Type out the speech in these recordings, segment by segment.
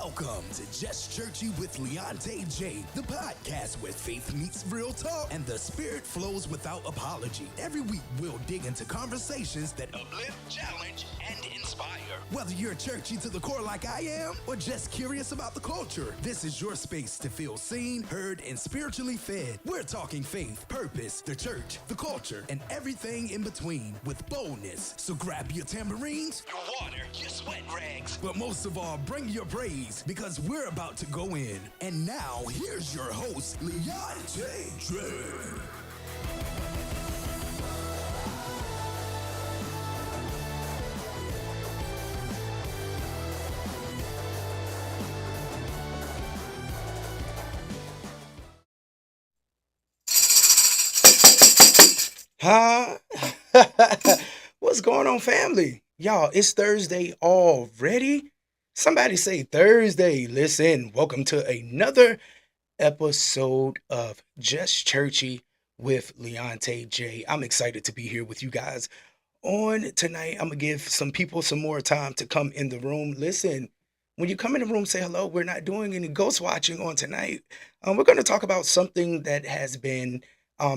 Welcome to Jus Churchy with Leontay J, the podcast where faith meets real talk and the spirit flows without apology. Every week, we'll dig into conversations that uplift, challenge, and inspire. Whether you're churchy to the core like I am, or just curious about the culture, this is your space to feel seen, heard, and spiritually fed. We're talking faith, purpose, the church, the culture, and everything in between with boldness. So grab your tambourines, your water, your sweat rags, but most of all, bring your praise because we're about to go in. And now, here's your host, Leontay J. Huh? What's going on, family? Y'all, it's Thursday already. Somebody say Thursday. Listen, welcome to another episode of Jus Churchy with Leontay J. I'm excited to be here with you guys on tonight. I'm going to give some people some more time to come in the room. Listen, when you come in the room, say hello. We're not doing any ghost watching on tonight. We're going to talk about something that has been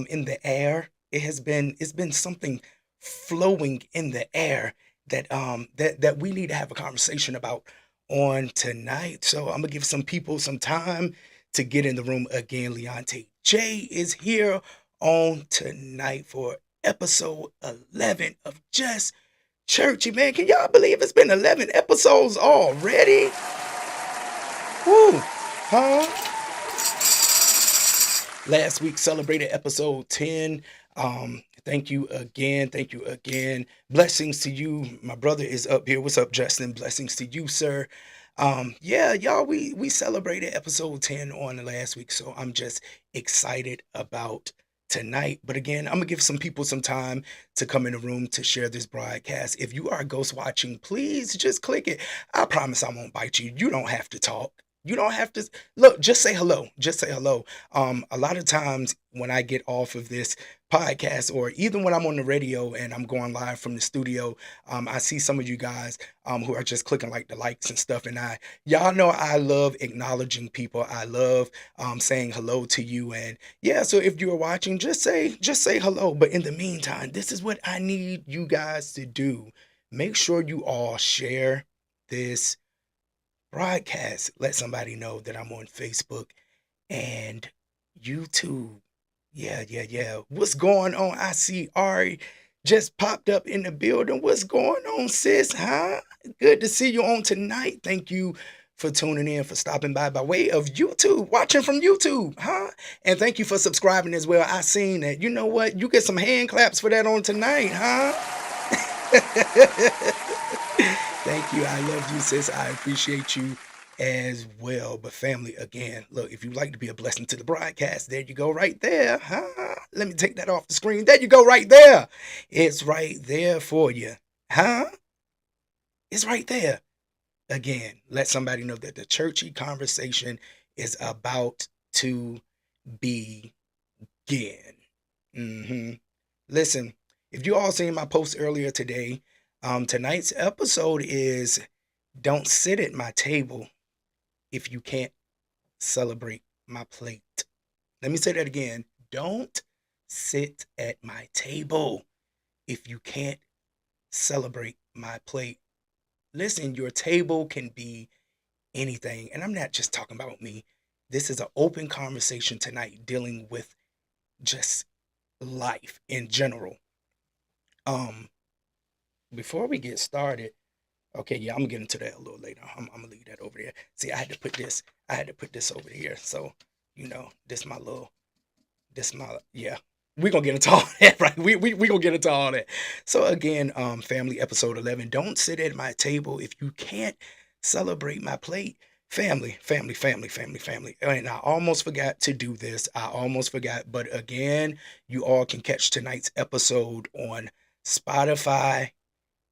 in the air. It's been something flowing in the air that we need to have a conversation about on tonight. So I'm gonna give some people some time to get in the room again. Leontay J is here on tonight for episode 11 of Jus Churchy. Man, can y'all believe it's been 11 episodes already? Woo! Huh? Last week celebrated episode 10. Thank you again. Thank you again. Blessings to you. My brother is up here. What's up, Justin? Blessings to you, sir. Yeah, y'all, we celebrated episode 10 on the last week, so I'm just excited about tonight. But again, I'm gonna give some people some time to come in the room to share this broadcast. If you are ghost watching, please just click it. I promise I won't bite you. You don't have to talk. You don't have to look, just say hello. Just say hello. A lot of times when I get off of this podcast, or even when I'm on the radio and I'm going live from the studio, I see some of you guys who are just clicking like the likes and stuff. And y'all know I love acknowledging people. I love saying hello to you. And yeah, so if you are watching, just say hello. But in the meantime, this is what I need you guys to do. Make sure you all share this broadcast. Let somebody know that I'm on Facebook and YouTube. Yeah. What's going on? I see Ari just popped up in the building. What's going on, sis? Huh? Good to see you on tonight. Thank you for tuning in, for stopping by way of YouTube, watching from YouTube, huh? And thank you for subscribing as well. I seen that. You know what? You get some hand claps for that on tonight, huh? Thank you. I love you, sis. I appreciate you as well. But family, again, look, if you'd like to be a blessing to the broadcast, there you go right there. Huh? Let me take that off the screen. There you go right there. It's right there for you. Huh? It's right there. Again, let somebody know that the churchy conversation is about to begin. Listen, if you all seen my post earlier today, tonight's episode is Don't Sit at My Table if you can't celebrate my plate. Let me say that again. Don't sit at my table if you can't celebrate my plate. Listen, your table can be anything. And I'm not just talking about me. This is an open conversation tonight dealing with just life in general. Before we get started, okay, yeah, I'm gonna get into that a little later. I'm gonna leave that over there. See, I had to put this over here. So, yeah. We're gonna get into all that, right? We gonna get into all that. So again, family, episode 11. Don't sit at my table if you can't celebrate my plate. Family. And I almost forgot to do this. But again, you all can catch tonight's episode on Spotify,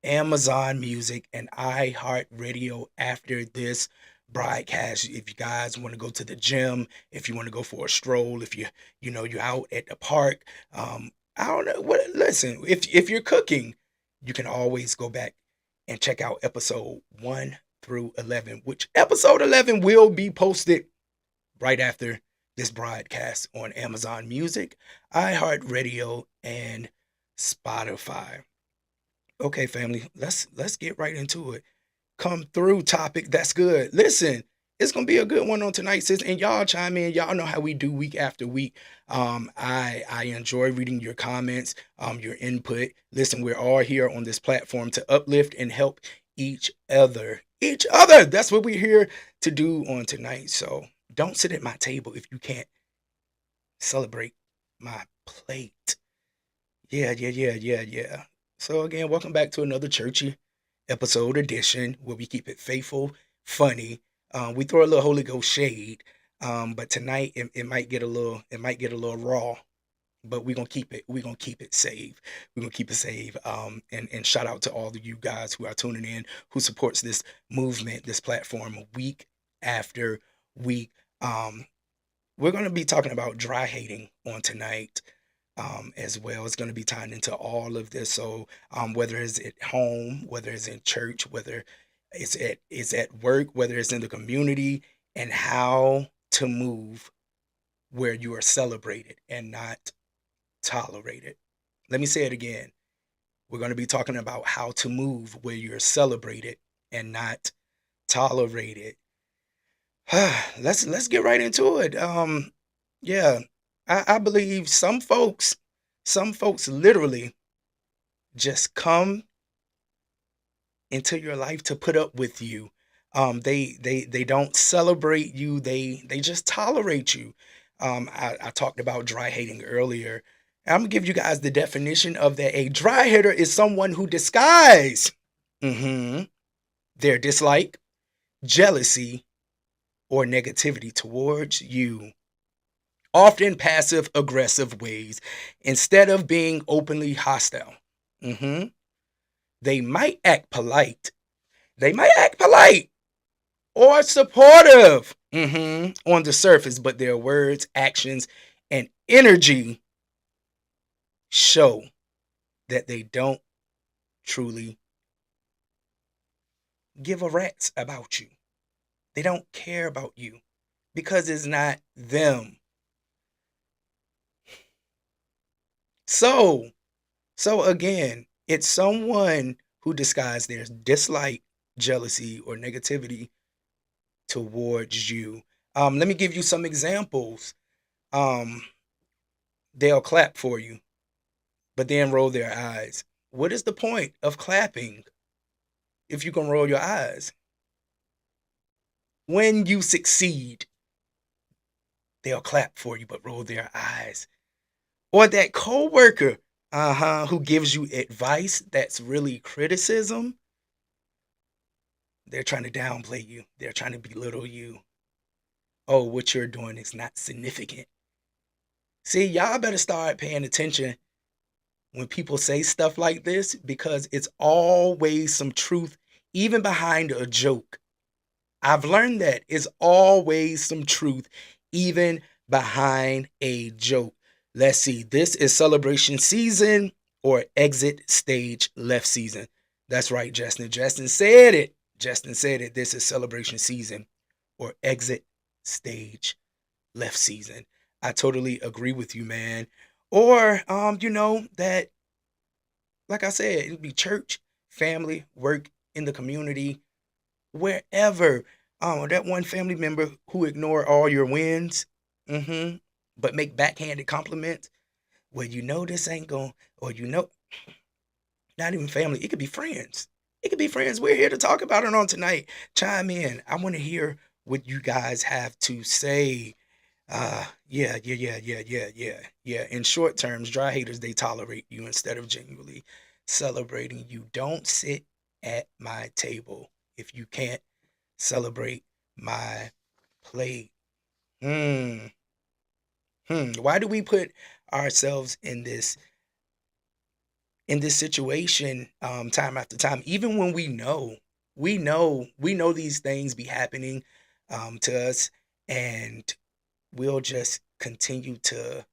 Amazon Music, and iHeartRadio after this broadcast. If you guys want to go to the gym, if you want to go for a stroll, if you're out at the park, I don't know what. Listen, if you're cooking, you can always go back and check out episode 1 through 11, which episode 11 will be posted right after this broadcast on Amazon Music, iHeartRadio, and Spotify. Okay, family, let's get right into it. Come through topic. That's good. Listen, it's gonna be a good one on tonight, sis. And y'all chime in. Y'all know how we do week after week. I enjoy reading your comments, your input. Listen, we're all here on this platform to uplift and help each other. Each other. That's what we're here to do on tonight. So don't sit at my table if you can't celebrate my plate. Yeah. So again, welcome back to another churchy episode edition where we keep it faithful, funny. We throw a little Holy Ghost shade, but tonight it might get a little raw. But we're gonna keep it safe. We're gonna keep it safe. And shout out to all of you guys who are tuning in, who supports this movement, this platform week after week. We're gonna be talking about dry hating on tonight. As well. It's going to be tied into all of this. So whether it's at home, whether it's in church, whether it's at work, whether it's in the community, and how to move where you are celebrated and not tolerated. Let me say it again. We're going to be talking about how to move where you're celebrated and not tolerated. Let's get right into it. Yeah, I believe some folks literally just come into your life to put up with you. They don't celebrate you. They just tolerate you. I talked about dry hating earlier. I'm gonna give you guys the definition of that. A dry hater is someone who disguises their dislike, jealousy, or negativity towards you, often passive aggressive ways, instead of being openly hostile. They might act polite. They might act polite or supportive on the surface, but their words, actions, and energy show that they don't truly give a rat's about you. They don't care about you because it's not them. So again, it's someone who disguises their dislike, jealousy, or negativity towards you. Let me give you some examples. They'll clap for you, but then roll their eyes. What is the point of clapping if you can roll your eyes? When you succeed, they'll clap for you, but roll their eyes. Or that coworker, who gives you advice that's really criticism. They're trying to downplay you. They're trying to belittle you. Oh, what you're doing is not significant. See, y'all better start paying attention when people say stuff like this, because it's always some truth, even behind a joke. I've learned that it's always some truth, even behind a joke. Let's see. This is celebration season or exit stage left season. That's right, Justin. Justin said it. This is celebration season or exit stage left season. I totally agree with you, man. Or, that, like I said, it'd be church, family, work, in the community, wherever. That one family member who ignore all your wins, but make backhanded compliments. Well, this ain't going, or not even family. It could be friends. We're here to talk about it on tonight. Chime in. I want to hear what you guys have to say. Yeah. In short terms, dry haters, they tolerate you instead of genuinely celebrating you. Don't sit at my table if you can't celebrate my plate. Why do we put ourselves in this situation time after time, even when we know these things be happening to us, and we'll just continue to,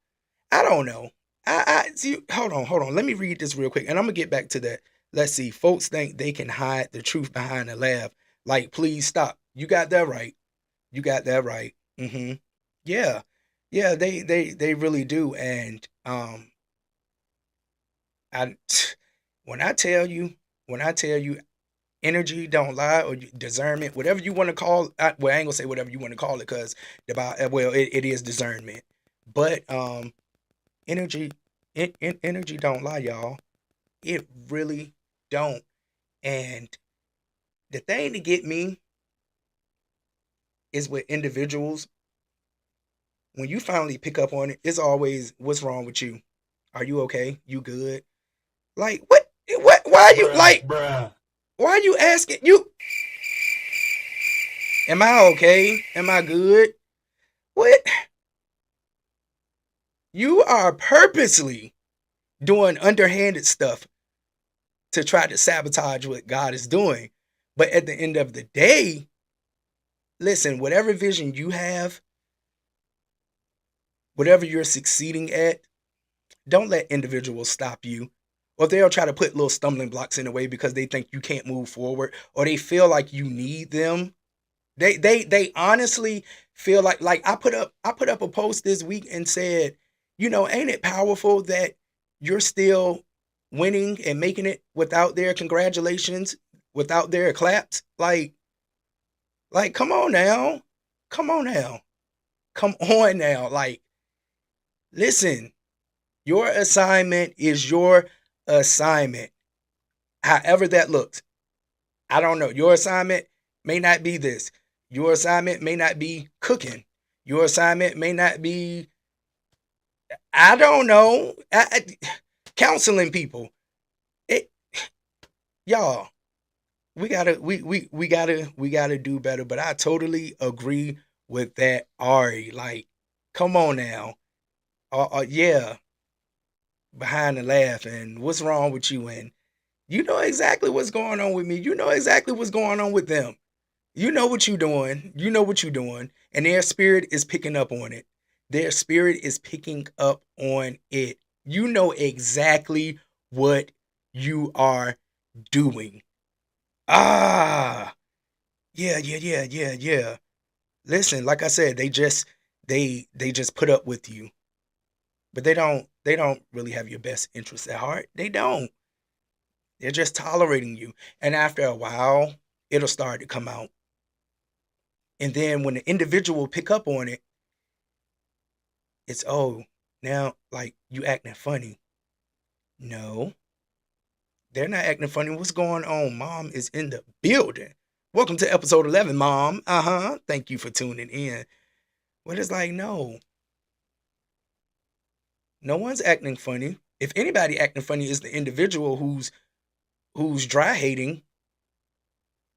I don't know. I see. Hold on. Let me read this real quick, and I'm gonna get back to that. Let's see. Folks think they can hide the truth behind a laugh. Like, please stop. You got that right. You got that right. Yeah. Yeah, they really do. And I when I tell you, when I tell you energy don't lie, or discernment, whatever you want to call well, I ain't gonna say whatever you want to call it, because well, it is discernment. But energy, energy don't lie, y'all. It really don't. And the thing to get me is with individuals, when you finally pick up on it, it's always, what's wrong with you? Are you okay? You good? Like, what why are you like, Bruh. why are you asking you, am I okay? Am I good? What? You are purposely doing underhanded stuff to try to sabotage what God is doing. But at the end of the day, listen, whatever vision you have, whatever you're succeeding at, don't let individuals stop you. Or they'll try to put little stumbling blocks in the way because they think you can't move forward, or they feel like you need them. They honestly feel like I put up a post this week and said, ain't it powerful that you're still winning and making it without their congratulations, without their claps? Like, come on now. Come on now. Come on now. Like, listen, your assignment is your assignment. However that looks. I don't know. Your assignment may not be this. Your assignment may not be cooking. Your assignment may not be, I don't know, counseling people. It, y'all, we gotta do better. But I totally agree with that, Ari. Like, come on now. Yeah, behind the laugh, and what's wrong with you? And you know exactly what's going on with me. You know exactly what's going on with them. You know what you're doing. You know what you're doing. And their spirit is picking up on it. Their spirit is picking up on it. You know exactly what you are doing. Ah, yeah, yeah, yeah, yeah, yeah. Listen, like I said, they just put up with you. But they don't really have your best interests at heart. They don't. They're just tolerating you. And after a while, it'll start to come out. And then when the individual pick up on it, it's, oh, now like you acting funny. No, they're not acting funny. What's going on? Mom is in the building. Welcome to episode 11, Mom. Uh-huh. Thank you for tuning in. But it's like, no, no one's acting funny. If anybody acting funny is the individual who's dry hating,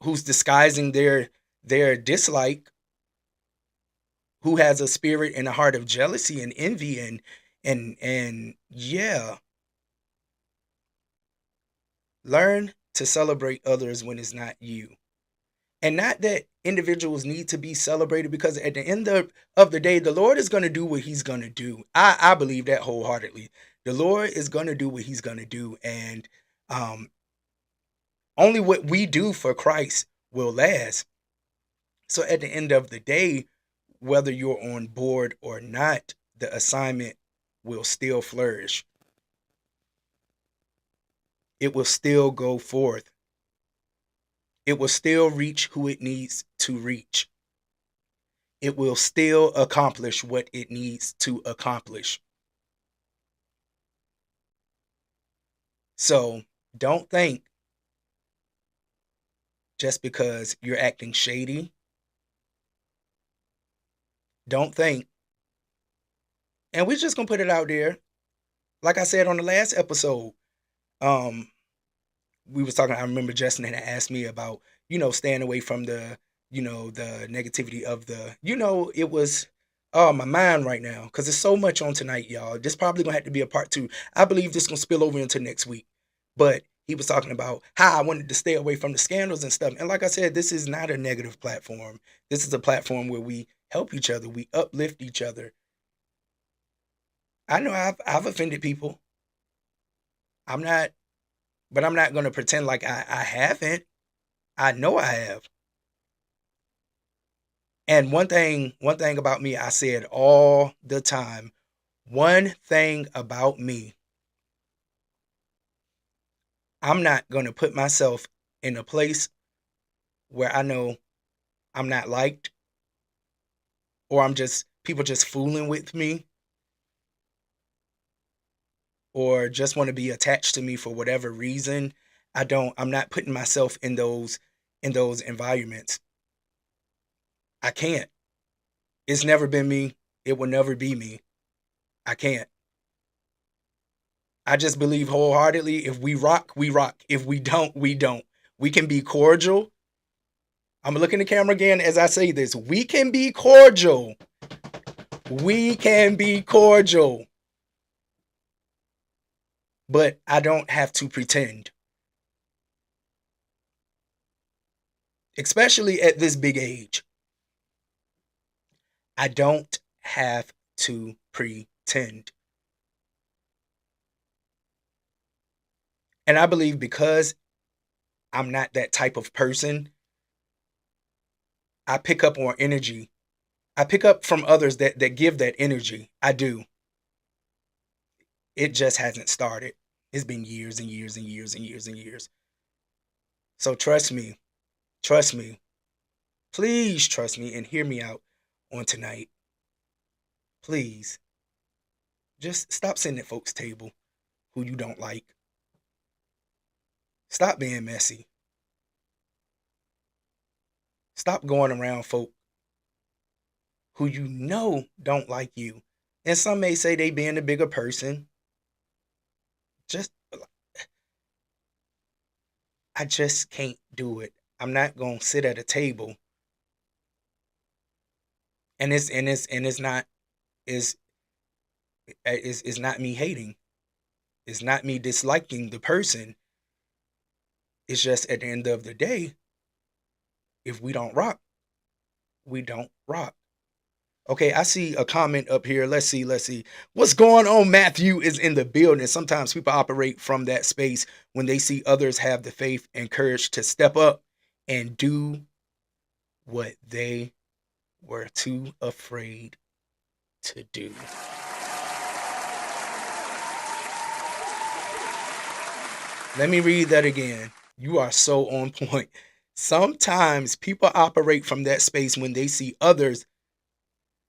who's disguising their dislike, who has a spirit and a heart of jealousy and envy, and yeah, learn to celebrate others when it's not you. And not that individuals need to be celebrated, because at the end of the day, the Lord is going to do what he's going to do. I believe that wholeheartedly. The Lord is going to do what he's going to do. And um, only what we do for Christ will last. So at the end of the day, whether you're on board or not, the assignment will still flourish. It will still go forth. It will still reach who it needs to reach. It will still accomplish what it needs to accomplish. So don't think just because you're acting shady, don't think, and we're just gonna put it out there. Like I said on the last episode, um, we was talking. I remember Justin had asked me about, staying away from the negativity of it was, oh, my mind right now, because there's so much on tonight, y'all. This probably gonna have to be a part two. I believe this gonna spill over into next week. But he was talking about how I wanted to stay away from the scandals and stuff. And like I said, this is not a negative platform. This is a platform where we help each other, we uplift each other. I know I've offended people. I'm not, but I'm not gonna pretend like I haven't. I know I have. And one thing about me, I say it all the time. One thing about me, I'm not going to put myself in a place where I know I'm not liked, or I'm just people just fooling with me, or just want to be attached to me for whatever reason. I'm not putting myself in those environments. I can't. It's never been me. It will never be me. I can't. I just believe wholeheartedly, if we rock, we rock. If we don't, we don't. We can be cordial. I'm looking at the camera again as I say this. We can be cordial. We can be cordial. But I don't have to pretend. Especially at this big age. I don't have to pretend. And I believe because I'm not that type of person, I pick up on energy. I pick up from others that give that energy. I do. It just hasn't started. It's been years and years and years and years and years. So trust me. Trust me. Please trust me and hear me out on tonight. Please. Just stop sitting at folks' table who you don't like. Stop being messy. Stop going around folk who you know don't like you. And some may say they being the bigger person. Just I just can't do it. I'm not gonna sit at a table and it's not is it's not me hating. It's not me disliking the person. It's just at the end of the day, if we don't rock, we don't rock. Okay, I see a comment up here. Let's see. Let's see. What's going on? Matthew is in the building. Sometimes people operate from that space when they see others have the faith and courage to step up and do what they were too afraid to do. Let me read that again. You are so on point. Sometimes people operate from that space when they see others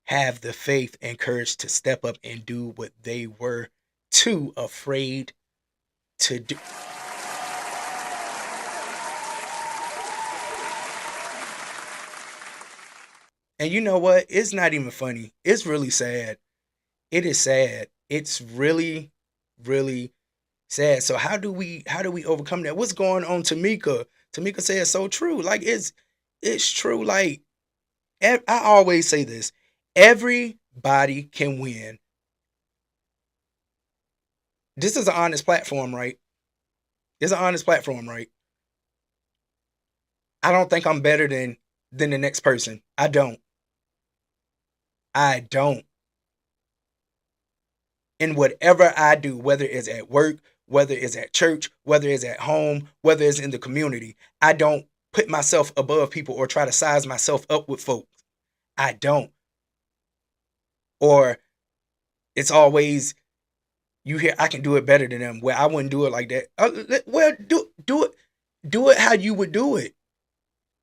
have the faith and courage to step up and do what they were too afraid to do. And you know what? It's not even funny. It's really sad. It is sad. It's really, really sad. So how do we overcome that? What's going on, Tamika? Tamika says so true. Like it's true. Like I always say this. Everybody can win. This is an honest platform, right? It's an honest platform, right? I don't think I'm better than the next person. I don't. I don't. In whatever I do, whether it's at work, whether it's at church, whether it's at home, whether it's in the community, I don't put myself above people or try to size myself up with folks. I don't. Or it's always you hear I can do it better than them. Well, I wouldn't do it like that. Well, do it how you would do it.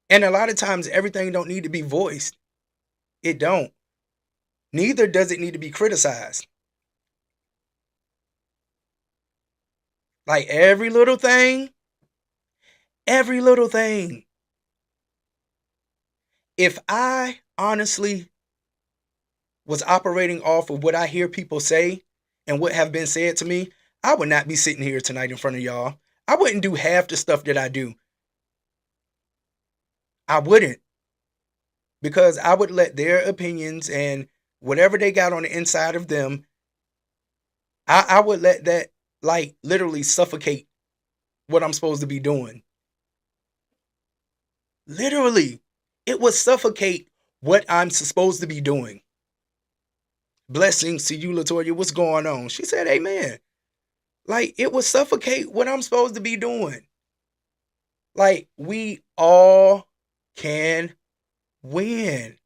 And a lot of times everything don't need to be voiced. It don't. Neither does it need to be criticized. Like every little thing. If I honestly was operating off of what I hear people say and what have been said to me, I would not be sitting here tonight in front of y'all. I wouldn't do half the stuff that I do. I wouldn't, because I would let their opinions and whatever they got on the inside of them, I would let that like literally suffocate what I'm supposed to be doing. Literally, it would suffocate what I'm supposed to be doing. Blessings to you, Latoya. What's going on? She said, Amen. Like, it would suffocate what I'm supposed to be doing. Like, we all can win.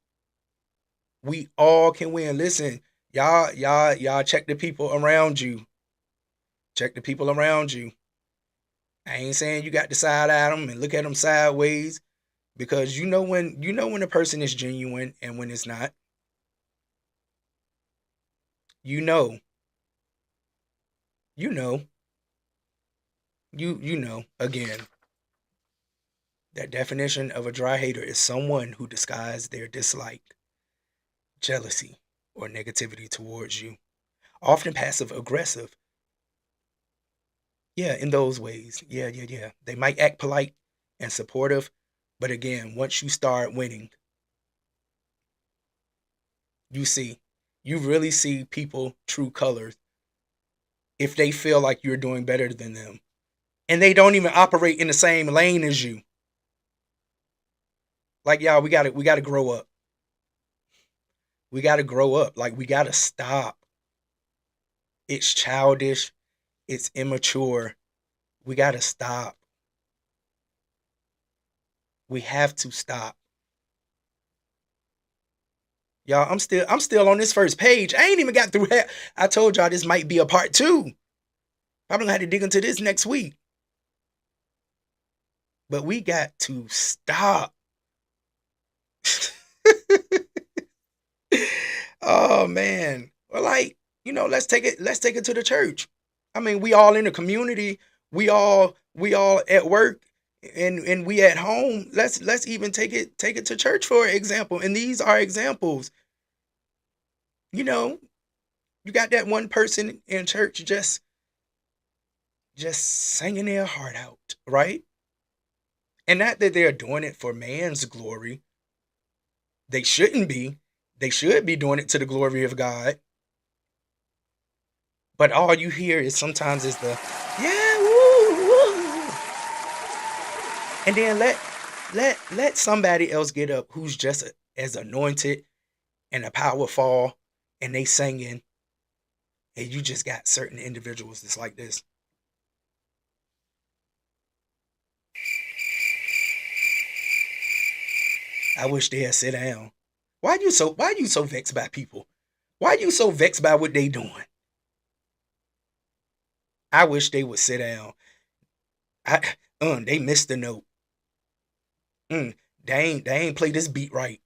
We all can win. Listen, y'all check the people around you. Check the people around you. I ain't saying you got to side at them and look at them sideways, because you know when a person is genuine and when it's not. You know. You know. You know. Again, that definition of a dry hater is someone who disguises their dislike, jealousy, or negativity towards you, often passive aggressive. Yeah, in those ways. Yeah. They might act polite and supportive, but again, once you start winning, you see, you really see people true colors if they feel like you're doing better than them. And they don't even operate in the same lane as you. Like, y'all, we gotta grow up. We gotta grow up. Like, we gotta stop. It's childish. It's immature. We gotta stop. We have to stop. Y'all, I'm still on this first page. I ain't even got through half. I told y'all this might be a part two. Probably gonna have to dig into this next week. But we got to stop. Oh man. Well, like, let's take it to the church. I mean, we all in the community, we all at work, and we at home. Let's even take it to church for example. And these are examples. You know, you got that one person in church just singing their heart out, right? And not that they're doing it for man's glory. They shouldn't be. They should be doing it to the glory of God. But all you hear is sometimes is the yeah, woo, woo. And then let somebody else get up who's just as anointed and a powerful, and they singing, and you just got certain individuals that's like this. I wish they'd sit down. Why you so vexed by people? Why you so vexed by what they doing? I wish they would sit down. They missed the note. Mm, they ain't play this beat right.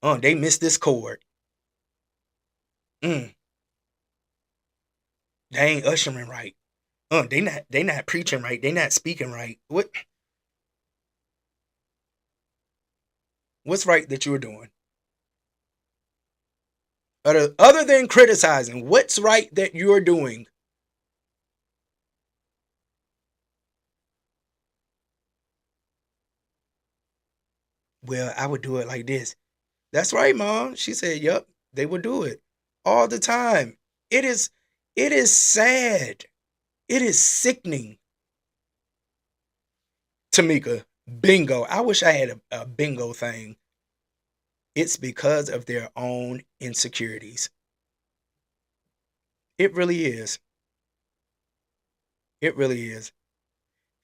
They missed this chord. Mm, they ain't ushering right. They not preaching right. They not speaking right. What's right that you're doing? Other than criticizing, what's right that you're doing? Well, I would do it like this. That's right, mom. She said, "Yup, they would do it all the time." It is, it is sad. It is sickening, Tamika. Bingo. I wish I had a bingo thing. It's because of their own insecurities. It really is. It really is.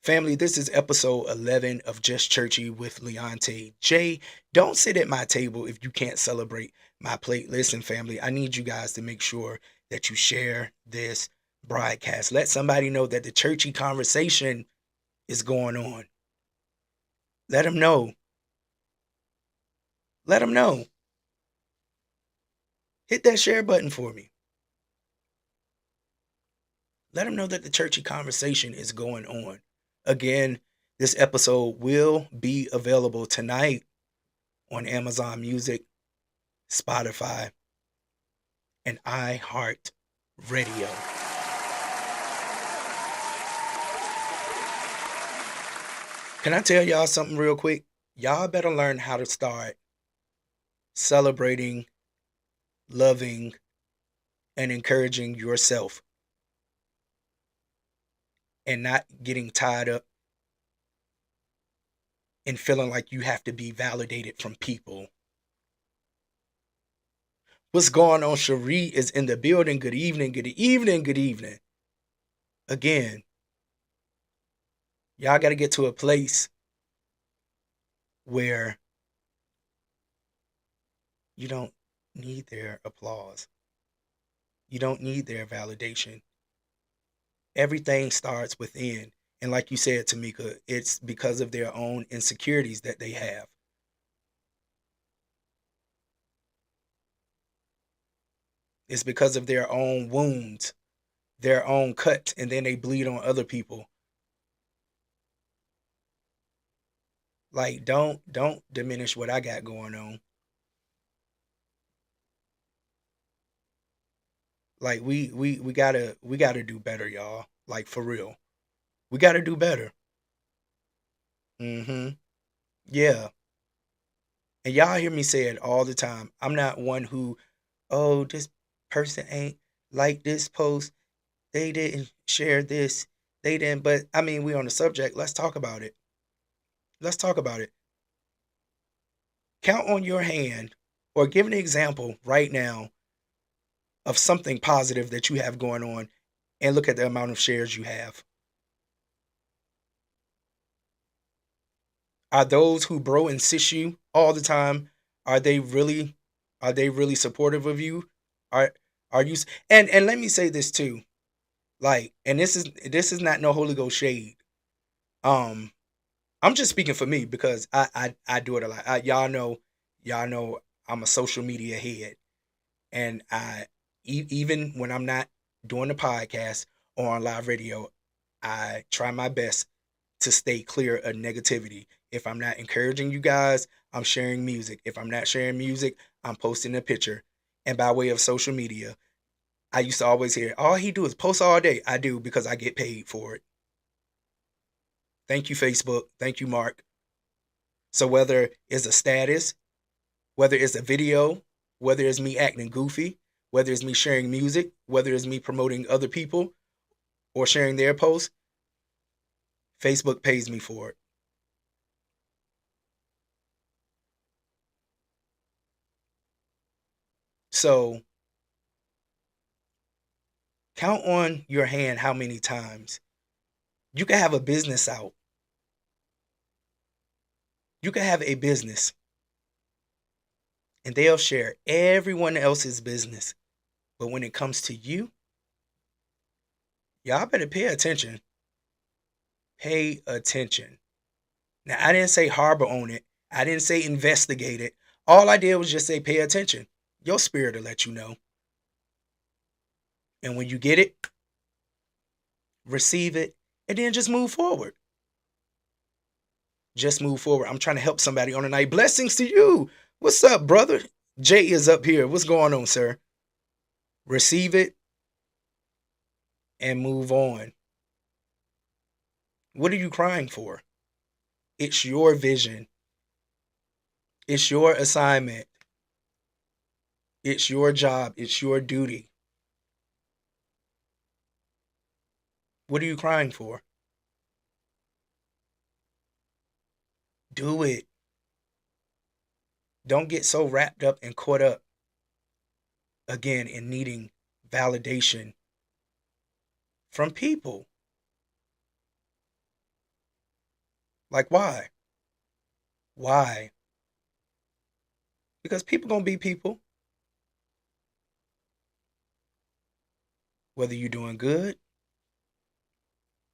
Family, this is episode 11 of Just Churchy with Leonte J. Don't sit at my table if you can't celebrate my plate. Listen, family, I need you guys to make sure that you share this broadcast. Let somebody know that the churchy conversation is going on. Let them know. Let them know. Hit that share button for me. Let them know that the churchy conversation is going on. Again, this episode will be available tonight on Amazon Music, Spotify, and iHeart Radio. Can I tell y'all something real quick? Y'all better learn how to start celebrating, loving, and encouraging yourself, and not getting tied up and feeling like you have to be validated from people. What's going on? Cherie is in the building. Good evening, good evening, good evening. Again, y'all got to get to a place where you don't need their applause. You don't need their validation. Everything starts within. And like you said, Tamika, it's because of their own insecurities that they have. It's because of their own wounds, their own cuts, and then they bleed on other people. Like, don't diminish what I got going on. Like we gotta do better, y'all. Like for real. We gotta do better. Mm-hmm. Yeah. And y'all hear me say it all the time. I'm not one who, oh, this person ain't like this post. They didn't share this. They didn't. But I mean, we on the subject. Let's talk about it. Let's talk about it. Count on your hand or give an example right now of something positive that you have going on and look at the amount of shares you have. Are those who bro insist you all the time, are they really supportive of you? Are are you and let me say this too. Like, and this is not no Holy Ghost shade. Um I'm just speaking for me because I do it a lot. Y'all know I'm a social media head, and even when I'm not doing the podcast or on live radio, I try my best to stay clear of negativity. If I'm not encouraging you guys, I'm sharing music. If I'm not sharing music, I'm posting a picture. And by way of social media, I used to always hear, all he do is post all day. I do because I get paid for it. Thank you, Facebook. Thank you, Mark. So whether it's a status, whether it's a video, whether it's me acting goofy, whether it's me sharing music, whether it's me promoting other people or sharing their posts, Facebook pays me for it. So count on your hand how many times you can have a business out. You can have a business and they'll share everyone else's business. But when it comes to you, y'all better pay attention. Pay attention. Now, I didn't say harbor on it. I didn't say investigate it. All I did was just say pay attention. Your spirit will let you know. And when you get it, receive it, and then just move forward. Just move forward. I'm trying to help somebody on tonight. Blessings to you. What's up, brother? Jay is up here. What's going on, sir? Receive it and move on. What are you crying for? It's your vision. It's your assignment. It's your job. It's your duty. What are you crying for? Do it. Don't get so wrapped up and caught up again in needing validation from people. Like, why? Why? Because people gonna be people, whether you're doing good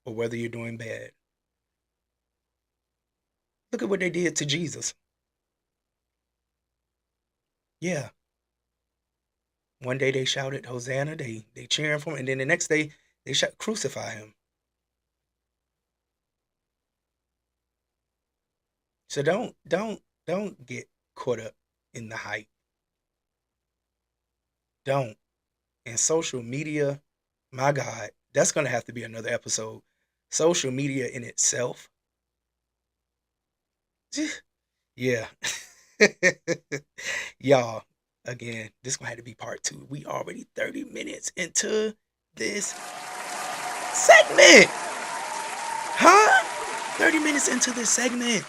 or whether you're doing bad. Look at what they did to Jesus. Yeah. One day they shouted Hosanna, they cheering for him, and then the next day they shout crucify him. So don't get caught up in the hype. Don't. And social media, my God, that's gonna have to be another episode. Social media in itself. Yeah. Y'all, again, this gonna have to be part two. We already 30 minutes into this segment. Huh? 30 minutes into this segment.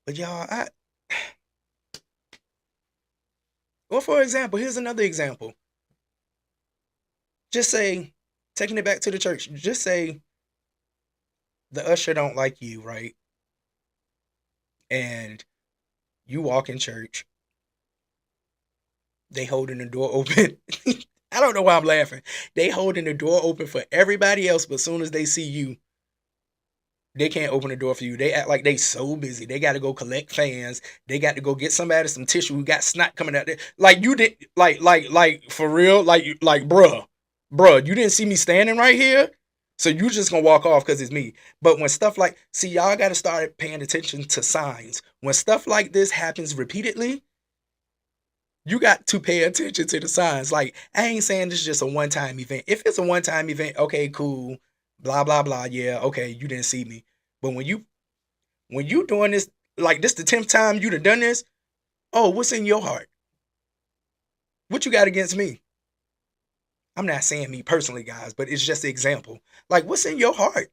But y'all, well, for example, here's another example. Just say, taking it back to the church, just say the usher don't like you, right? And you walk in church They holding the door open. I don't know why I'm laughing. They holding the door open for everybody else, but as soon as they see you, they can't open the door for you. They act like they so busy. They got to go collect fans. They got to go get somebody some tissue who got snot coming out there. Like you did, like for real, like bruh, you didn't see me standing right here, so you just gonna walk off because it's me. But when stuff like, see, y'all got to start paying attention to signs. When stuff like this happens repeatedly, you got to pay attention to the signs. Like, I ain't saying this is just a one-time event. If it's a one-time event, okay, cool, blah blah blah. Yeah, okay, you didn't see me. But when you doing this, like this the 10th time you done this, oh, what's in your heart? What you got against me? I'm not saying me personally, guys, but it's just an example. Like, what's in your heart?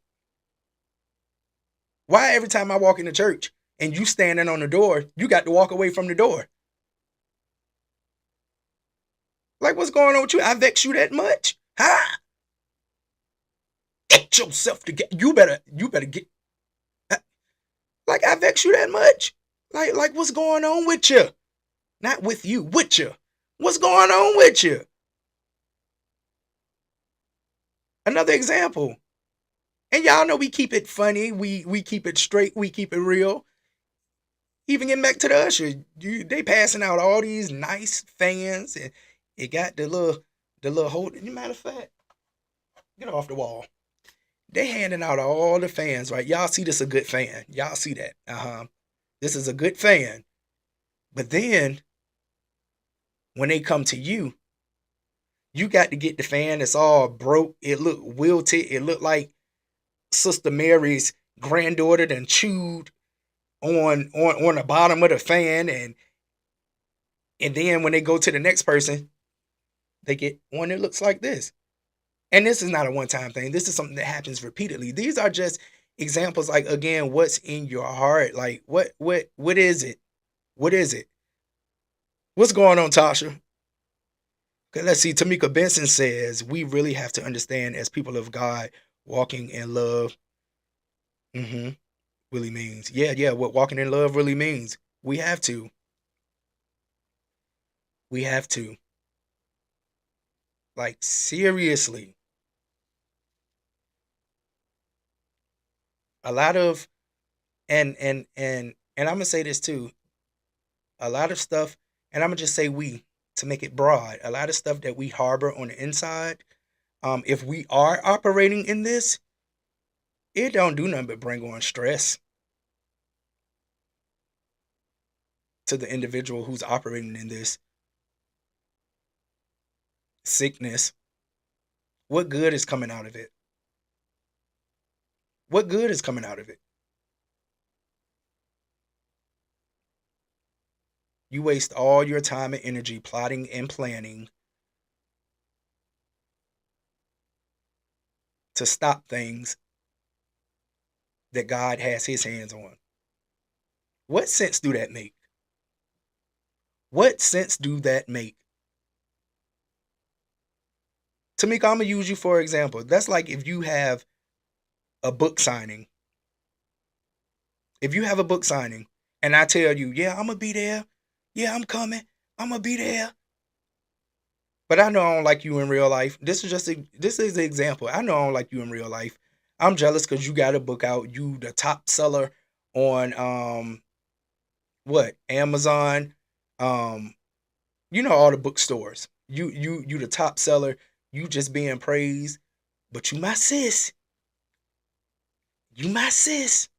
Why every time I walk into church and you standing on the door, you got to walk away from the door? Like, what's going on with you? I vex you that much? Huh? Get yourself together. You better get. Like, I vex you that much? Like, what's going on with you? Not with you, with you. What's going on with you? Another example. And y'all know we keep it funny. We keep it straight. We keep it real. Even getting back to the usher, they passing out all these nice fans, and it got the little hold. Matter of fact, get off the wall. They handing out all the fans, right? Y'all see this a good fan. Y'all see that. This is a good fan. But then when they come to you, you got to get the fan that's all broke. It look wilted. It looked like Sister Mary's granddaughter done chewed on the bottom of the fan, and then when they go to the next person, they get one that looks like this. And this is not a one-time thing. This is something that happens repeatedly. These are just examples, like, again, what's in your heart? Like, what is it? What is it? What's going on, Tasha? Okay, let's see. Tamika Benson says, we really have to understand as people of God, walking in love really means. Yeah, what walking in love really means. We have to. We have to. Like, seriously. A lot of, and I'm gonna say this too. A lot of stuff, and I'm gonna just say we, to make it broad, a lot of stuff that we harbor on the inside, if we are operating in this, it don't do nothing but bring on stress to the individual who's operating in this. Sickness. What good is coming out of it? What good is coming out of it? You waste all your time and energy plotting and planning to stop things that God has his hands on. What sense do that make? What sense do that make? Tamika, I'm gonna use you for example. That's like if you have a book signing. If you have a book signing and I tell you, yeah, I'm gonna be there. Yeah, I'm coming. I'm gonna be there. But I know I don't like you in real life. This is the example. I know I don't like you in real life. I'm jealous because you got a book out. You the top seller on what, Amazon, um all the bookstores. You the top seller. You just being praised, but you my sis. You my sis.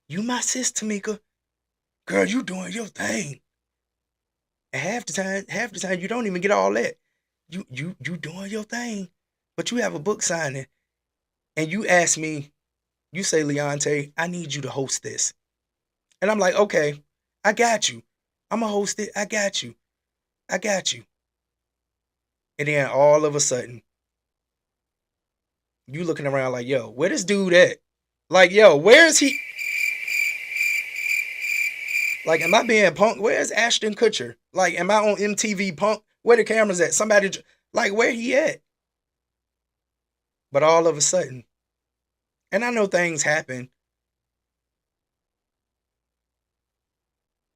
You my sis, Tamika. Girl, you doing your thing. And half the time you don't even get all that. You doing your thing. But you have a book signing and you ask me, you say, Leonte, I need you to host this. And I'm like, okay, I got you. I'm gonna host it. I got you. I got you. And then all of a sudden, you looking around like, yo, where this dude at? Like, yo, where is he? Like, am I being punked? Where's Ashton Kutcher? Like, am I on MTV Punk? Where the cameras at? Somebody, like, where he at? But all of a sudden, and I know things happen,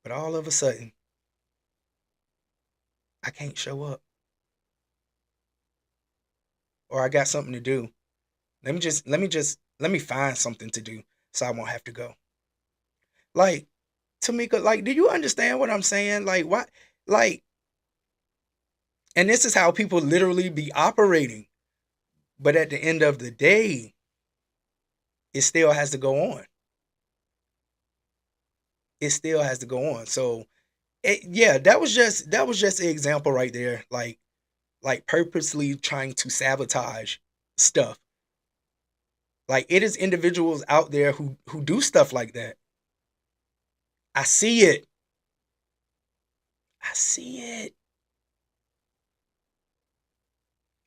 but But all of a sudden, I can't show up. Or I got something to do. Let me find something to do so I won't have to go. Like, Tamika, like, do you understand what I'm saying? Like, what? Like, and this is how people literally be operating. But at the end of the day, it still has to go on. It still has to go on. So, yeah, that was just an example right there. Like purposely trying to sabotage stuff. Like it is individuals out there who do stuff like that. I see it. I see it.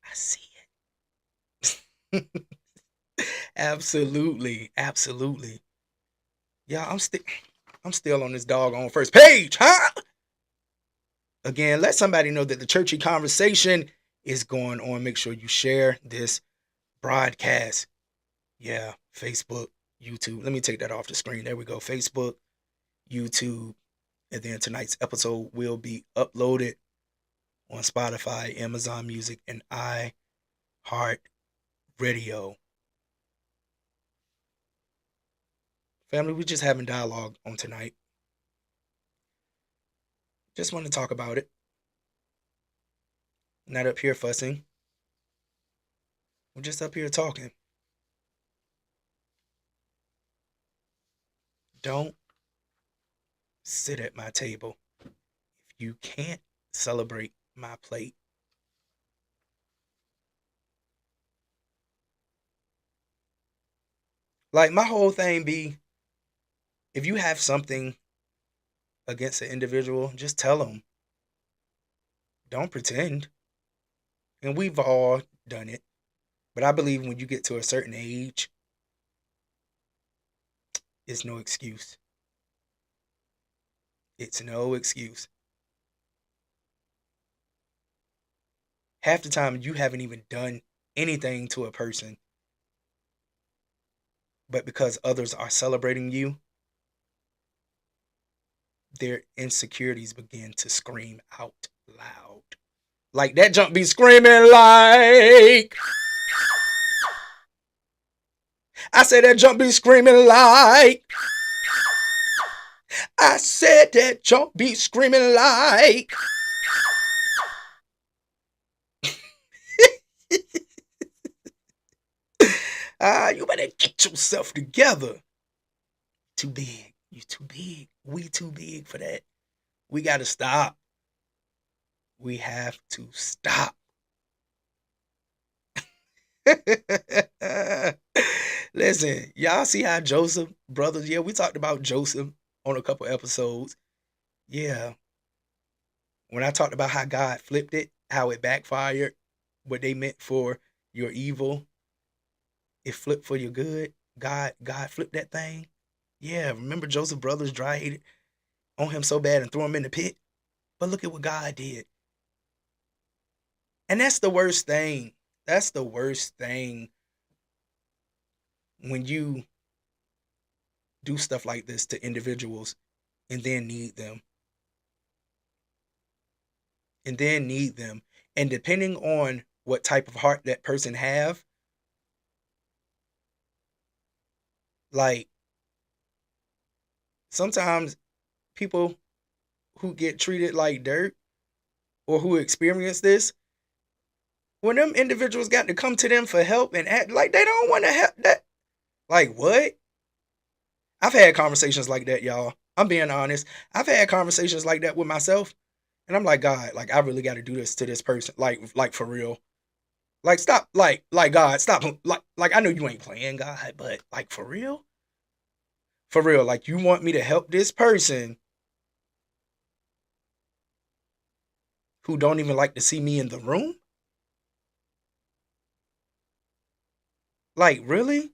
I see it. Absolutely. Absolutely. Yeah, I'm still on this doggone first page, huh? Again, let somebody know that the churchy conversation is going on. Make sure you share this broadcast. Yeah, Facebook, YouTube. Let me take that off the screen. There we go. Facebook, YouTube, and then tonight's episode will be uploaded on Spotify, Amazon Music, and iHeart Radio. Family, we're just having dialogue on tonight. Just want to talk about it. Not up here fussing. We're just up here talking. Don't sit at my table if you can't celebrate my plate. Like my whole thing be, if you have something against an individual, just tell them. Don't pretend. And we've all done it. But I believe when you get to a certain age, it's no excuse. It's no excuse. Half the time you haven't even done anything to a person, but because others are celebrating you, their insecurities begin to scream out loud. Like that junk be screaming like, I said that junk be screaming like, I said that junk be screaming like. You better get yourself together. Too big. You too big. We too big for that. We got to stop. We have to stop. Listen, y'all see how Joseph, brothers, yeah, we talked about Joseph on a couple episodes. Yeah. When I talked about how God flipped it, how it backfired, what they meant for your evil, it flipped for your good. God flipped that thing. Yeah, remember Joseph's brothers dry hated on him so bad and threw him in the pit? But look at what God did. And that's the worst thing. That's the worst thing when you do stuff like this to individuals and then need them. And then need them. And depending on what type of heart that person have, like sometimes people who get treated like dirt or who experience this, when them individuals got to come to them for help and act like they don't want to help that. Like what? I've had conversations like that, y'all. I'm being honest. I've had conversations like that with myself. And I'm like, God, like I really got to do this to this person. Like for real. Like stop, like God, stop. Like I know you ain't playing God, but like for real? For real, like you want me to help this person who don't even like to see me in the room? Like, really?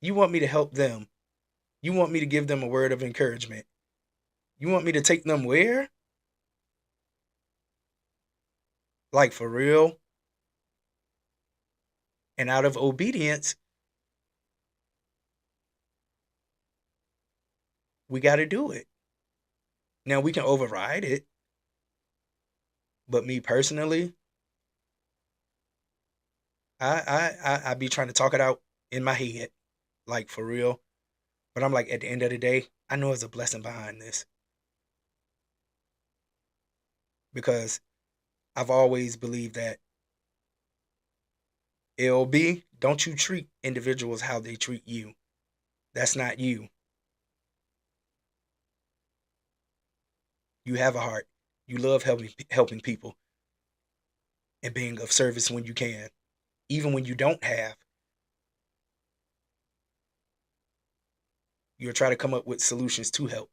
You want me to help them? You want me to give them a word of encouragement? You want me to take them where? Like, for real? And out of obedience, we got to do it. Now we can override it, but me personally, I be trying to talk it out in my head, like for real. But I'm like, at the end of the day, I know there's a blessing behind this because I've always believed that LB, don't you treat individuals how they treat you. That's not you. You have a heart. You love helping people and being of service when you can, even when you don't have. You'll try to come up with solutions to help.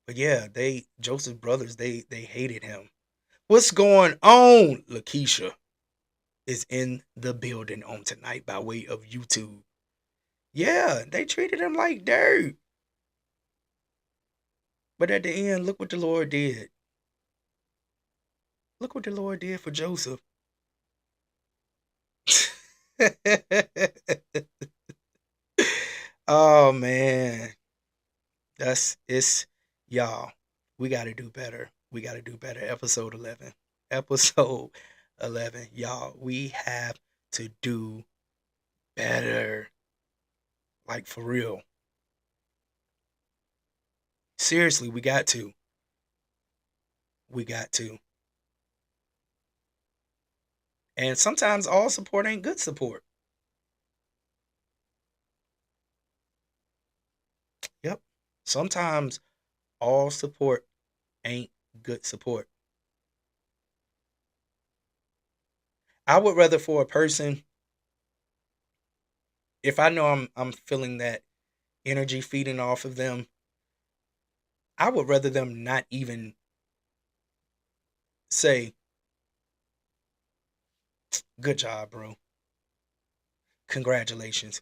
But yeah, they Joseph brothers, they hated him. What's going on? Lakeisha is in the building on tonight by way of YouTube. Yeah, they treated him like dirt. But at the end, look what the Lord did. Look what the Lord did for Joseph. Oh man. That's it's y'all. We gotta do better. We gotta do better. Episode 11. Episode 11. Y'all, we have to do better. Like for real. Seriously, we got to. We got to. And sometimes all support ain't good support. Yep. Sometimes all support ain't good support. I would rather for a person, if I know I'm feeling that energy feeding off of them, I would rather them not even say, good job, bro. Congratulations.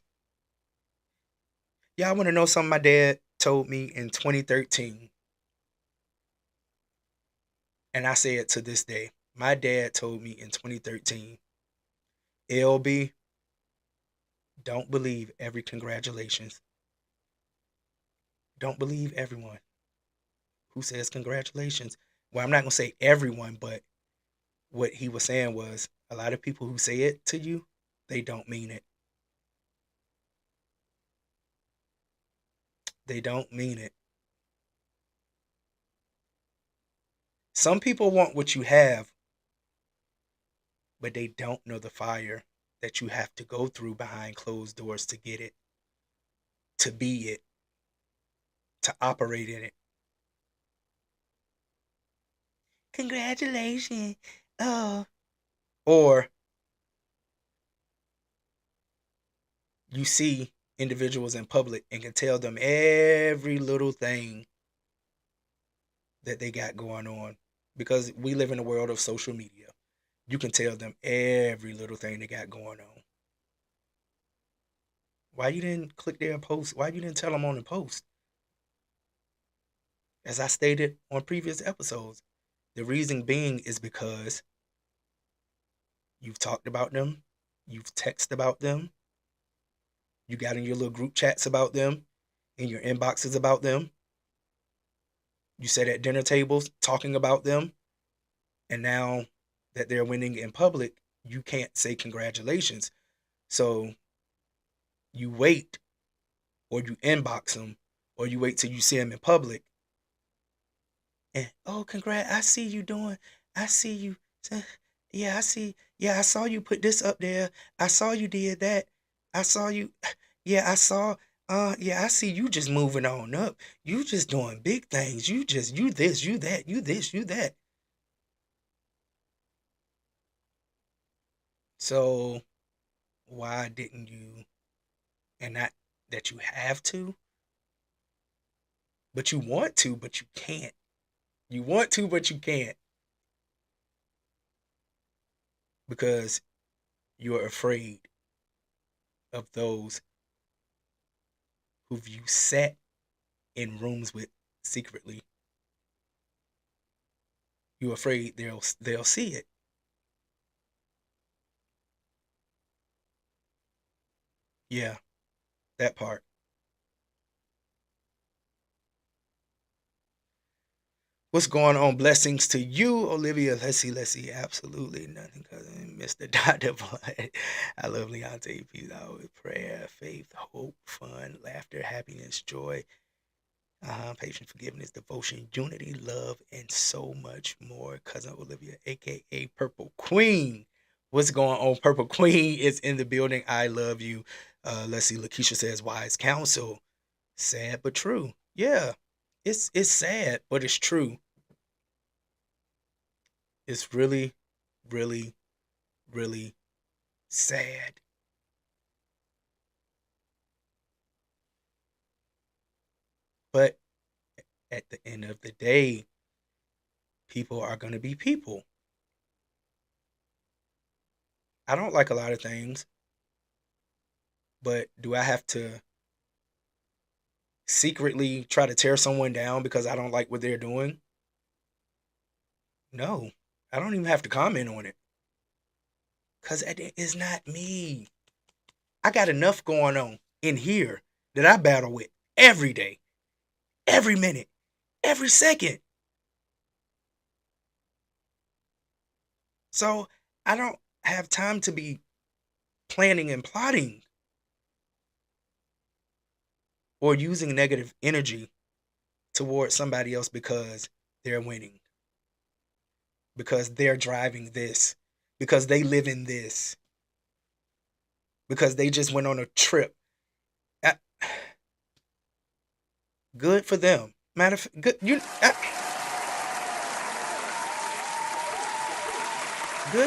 Y'all want to know something my dad told me in 2013? And I say it to this day. My dad told me in 2013, LB, don't believe every congratulations. Don't believe everyone who says congratulations. Well, I'm not going to say everyone, but what he was saying was a lot of people who say it to you, they don't mean it. They don't mean it. Some people want what you have, but they don't know the fire that you have to go through behind closed doors to get it, to be it, to operate in it. Congratulations. Oh. Or you see individuals in public and can tell them every little thing that they got going on because we live in a world of social media. You can tell them every little thing they got going on. Why you didn't click their post? Why you didn't tell them on the post? As I stated on previous episodes, the reason being is because you've talked about them, you've texted about them, you got in your little group chats about them, in your inboxes about them, you sat at dinner tables talking about them, and now that they're winning in public, you can't say congratulations. So you wait, or you inbox them, or you wait till you see them in public, and oh, congrats! I see you doing. I see you. Yeah, I see. Yeah, I saw you put this up there. I saw you did that. I saw you. Yeah, I saw. Yeah, I see you just moving on up. You just doing big things. You this, you that, you this, you that. So why didn't you? And not that you have to, but you want to, but you can't. You want to, but you can't because you're afraid of those who you sat in rooms with secretly. You're afraid they'll see it. Yeah, that part. What's going on? Blessings to you, Olivia. Let's see. Absolutely nothing, cousin. Mr. Dr. Blood. I love Leonte. Peace out with prayer, faith, hope, fun, laughter, happiness, joy, patience, forgiveness, devotion, unity, love, and so much more. Cousin Olivia, aka Purple Queen. What's going on? Purple Queen is in the building. I love you. Let's see. Lakeisha says wise counsel. Sad but true. Yeah. It's sad, but it's true. It's really, really, really sad. But at the end of the day, people are going to be people. I don't like a lot of things, but do I have to secretly try to tear someone down because I don't like what they're doing? No, I don't even have to comment on it because it's not me. I got enough going on in here that I battle with every day, every minute, every second. So I don't have time to be planning and plotting or using negative energy towards somebody else because they're winning, because they're driving this, because they live in this, because they just went on a trip. Uh, Good for them. Matter of good, good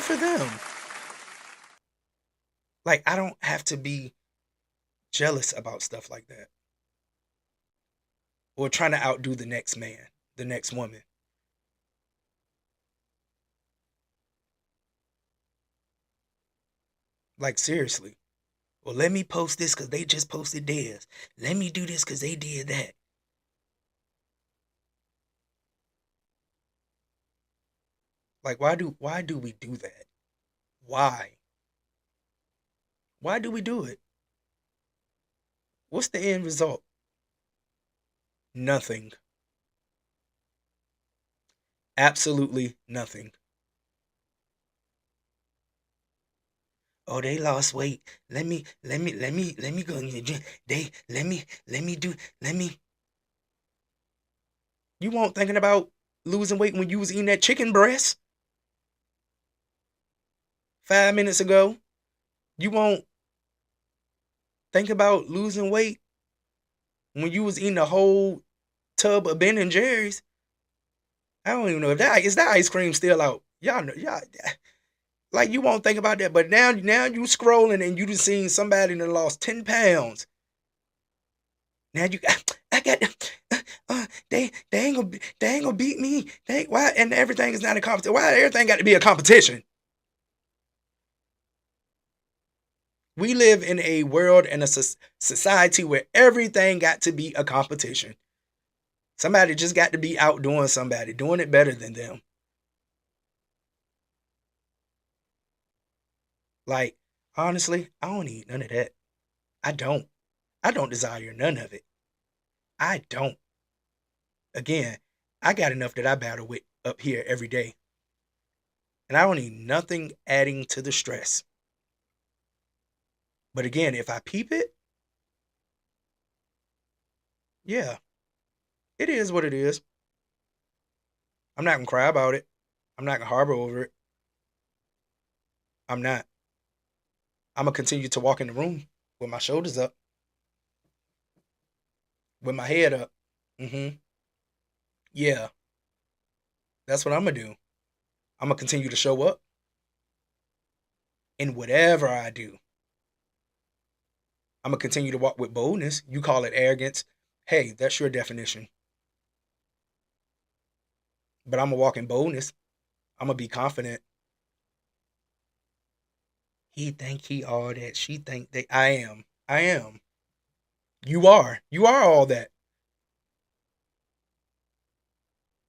for them. Like I don't have to be jealous about stuff like that or trying to outdo the next man, the next woman. Like seriously. Well, let me post this because they just posted theirs. Let me do this because they did that. Like why do we do that? Why? Why do we do it? What's the end result? Nothing. Absolutely nothing. Oh, they lost weight. Let me go in the gym. Let me. You won't thinking about losing weight when you was eating that chicken breast 5 minutes ago. You won't think about losing weight when you was eating a whole tub of Ben and Jerry's. I don't even know if that is that ice cream still out. Y'all know, y'all like you won't think about that. But now you scrolling and you just seen somebody that lost 10 pounds. Now you got I got they ain't gonna beat me. Why and everything is not a competition. Why everything got to be a competition? We live in a world and a society where everything got to be a competition. Somebody just got to be outdoing somebody, doing it better than them. Like, honestly, I don't need none of that. I don't. I don't desire none of it. I don't. Again, I got enough that I battle with up here every day. And I don't need nothing adding to the stress. But again, if I peep it, yeah, it is what it is. I'm not gonna cry about it. I'm not gonna harbor over it. I'm not. I'm gonna continue to walk in the room with my shoulders up, with my head up. Mm-hmm. Yeah, that's what I'm gonna do. I'm gonna continue to show up in whatever I do. I'm gonna continue to walk with boldness. You call it arrogance. Hey, that's your definition. But I'm gonna walk in boldness. I'm gonna be confident. He think he all that. She think that I am. I am. You are. You are all that.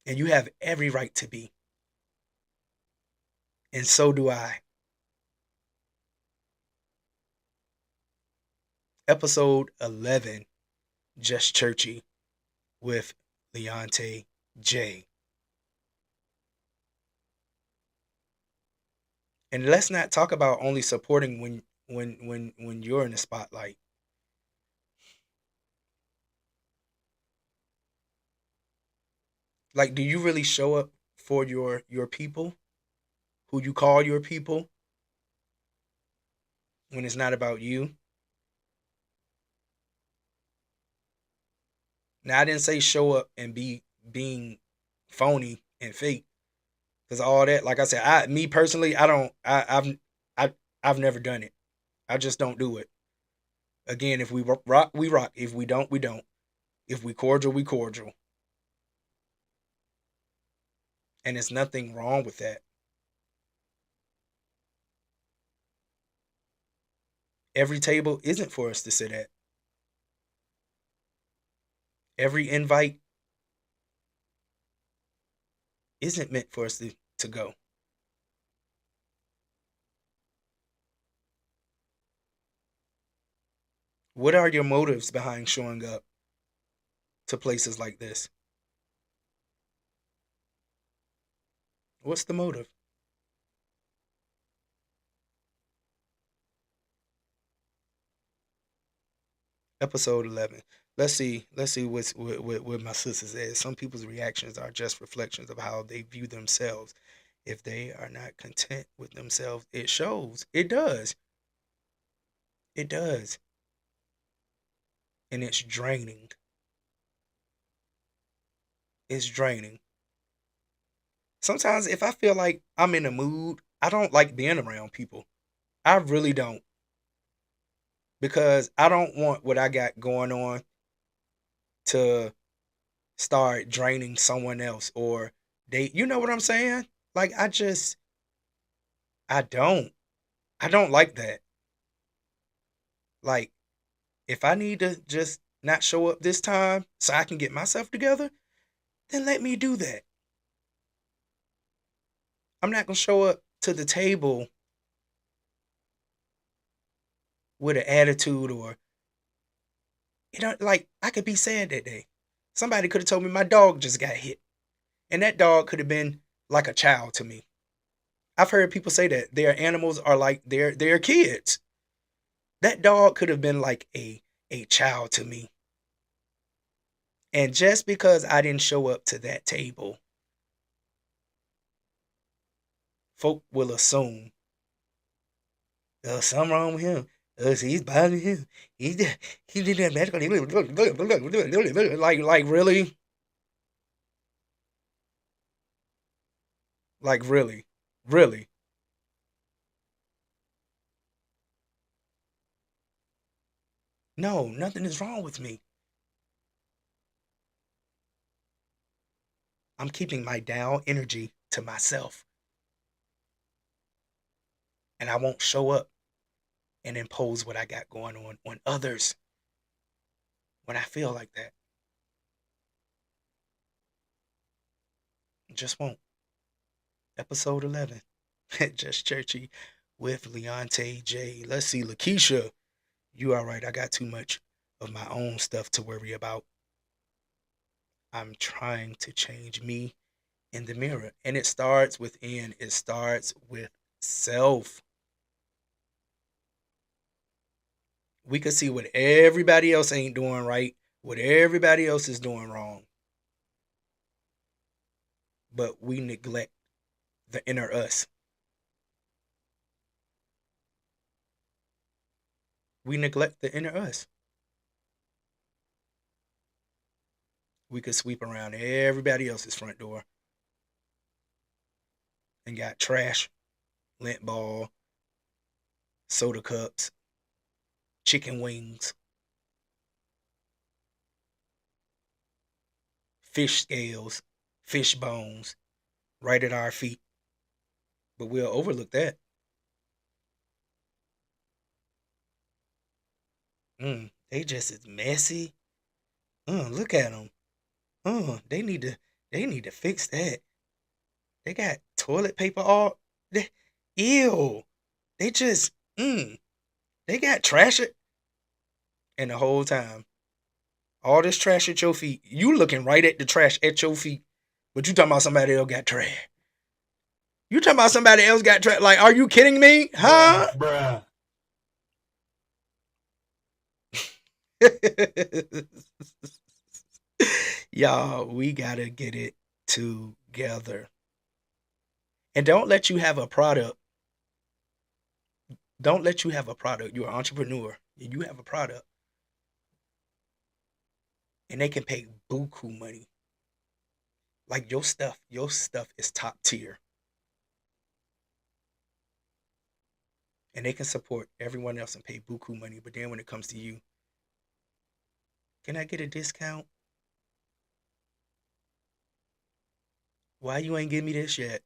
And you have every right to be. And so do I. Episode 11, Just Churchy with Leonte J. And let's not talk about only supporting when you're in the spotlight. Like, do you really show up for your people, who you call your people, when it's not about you? Now, I didn't say show up and being phony and fake, because all that, like I said, me personally, I don't, I've never done it. I just don't do it. Again, if we rock, we rock. If we don't, we don't. If we cordial, we cordial, and there's nothing wrong with that. Every table isn't for us to sit at. Every invite isn't meant for us to go. What are your motives behind showing up to places like this? What's the motive? Episode 11. Let's see what my sister says. Some people's reactions are just reflections of how they view themselves. If they are not content with themselves, it shows. It does. It does. And it's draining. It's draining. Sometimes if I feel like I'm in a mood, I don't like being around people. I really don't, because I don't want what I got going on to start draining someone else, or you know what I'm saying? Like, I don't. I don't like that. Like, if I need to just not show up this time so I can get myself together, then let me do that. I'm not going to show up to the table with an attitude, or, like, I could be sad that day. Somebody could have told me my dog just got hit, and that dog could have been like a child to me. I've heard people say that their animals are like their kids. That dog could have been like a child to me. And just because I didn't show up to that table, folk will assume there's something wrong with him. He's bothering him. He did, he did that medical. Like really, like really, really. No, nothing is wrong with me. I'm keeping my down energy to myself, and I won't show up and impose what I got going on others when I feel like that. Just won't. Episode 11. Just Churchy with Leonte J. Let's see, Lakeisha. You all right? I got too much of my own stuff to worry about. I'm trying to change me in the mirror. And it starts within, it starts with self. We could see what everybody else ain't doing right, what everybody else is doing wrong. But we neglect the inner us. We neglect the inner us. We could sweep around everybody else's front door and got trash, lint ball, soda cups, chicken wings, fish scales, fish bones right at our feet. But we'll overlook that. They just as messy. Look at them. They need to fix that. They got toilet paper all. Ew. They just they got trash it, and the whole time, all this trash at your feet. You looking right at the trash at your feet, but you talking about somebody else got trash. You talking about somebody else got trapped? Like, are you kidding me? Huh? Bruh. Y'all, we gotta get it together. And don't let you have a product. Don't let you have a product. You're an entrepreneur. You have a product. And they can pay buku money. Like your stuff is top tier. And they can support everyone else and pay buku money. But then when it comes to you, can I get a discount? Why you ain't give me this yet?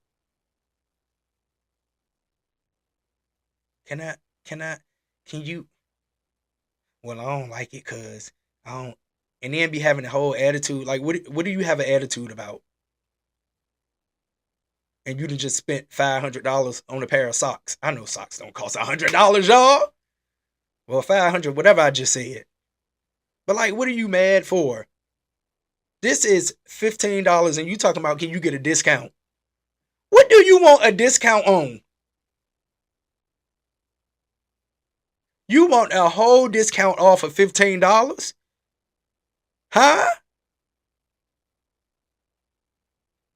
Can I, can I, can you? Well, I don't like it because I don't. And then be having a whole attitude. Like, what do you have an attitude about? And you done just spent $500 on a pair of socks. I know socks don't cost $100, y'all. Well, 500, whatever I just said. But like, what are you mad for? This is $15, and you talking about can you get a discount? What do you want a discount on? You want a whole discount off of $15? Huh?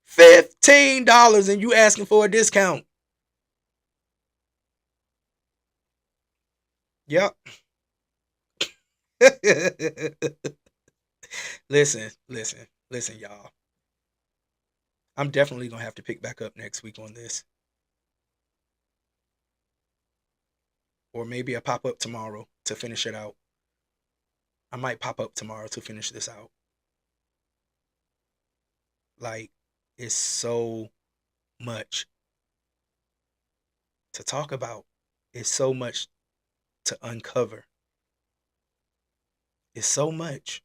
$15 and you asking for a discount. Yep. Listen, y'all. I'm definitely gonna have to pick back up next week on this. Or maybe I pop up tomorrow to finish it out. I might pop up tomorrow to finish this out. Like, it's so much to talk about. It's so much to uncover. It's so much.